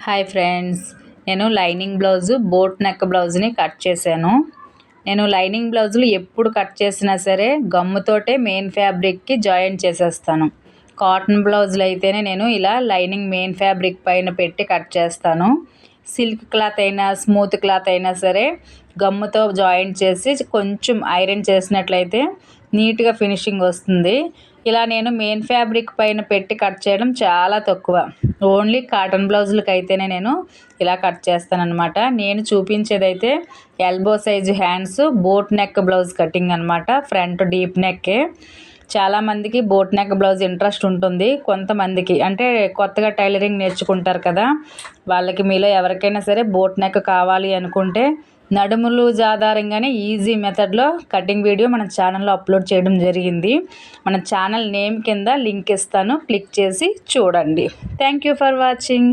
Hi friends, నేను lining blouse boat neck బ్లౌజ్ని cut చేశాను. నేను లైనింగ్ బ్లౌజులు ఎప్పుడు కట్ చేసినా సరే గమ్ముతోటే మెయిన్ ఫ్యాబ్రిక్కి జాయిన్ చేసేస్తాను. కాటన్ బ్లౌజులు అయితేనే నేను ఇలా లైనింగ్ మెయిన్ ఫ్యాబ్రిక్ పైన పెట్టి కట్ చేస్తాను. సిల్క్ క్లాత్ అయినా స్మూత్ క్లాత్ అయినా సరే గమ్ముతో జాయిన్ చేసి కొంచెం ఐరన్ చేసినట్లయితే నీట్గా ఫినిషింగ్ వస్తుంది. ఇలా నేను మెయిన్ ఫ్యాబ్రిక్ పైన పెట్టి కట్ చేయడం చాలా తక్కువ. ఓన్లీ కాటన్ బ్లౌజులకి అయితేనే నేను ఇలా కట్ చేస్తానన్నమాట. నేను చూపించేదైతే elbow size hands boat neck blouse cutting అనమాట. ఫ్రంట్ డీప్ నెక్కే. చాలామందికి బోట్ నెక్ బ్లౌజ్ ఇంట్రెస్ట్ ఉంటుంది. కొంతమందికి అంటే కొత్తగా టైలరింగ్ నేర్చుకుంటారు కదా, వాళ్ళకి మీలో ఎవరికైనా సరే బోట్ నెక్ కావాలి అనుకుంటే నడుములు ఆధారంగానే ఈజీ మెథడ్లో కటింగ్ వీడియో మన ఛానల్లో అప్లోడ్ చేయడం జరిగింది. మన ఛానల్ నేమ్ కింద లింక్ ఇస్తాను, క్లిక్ చేసి చూడండి. Thank you for watching.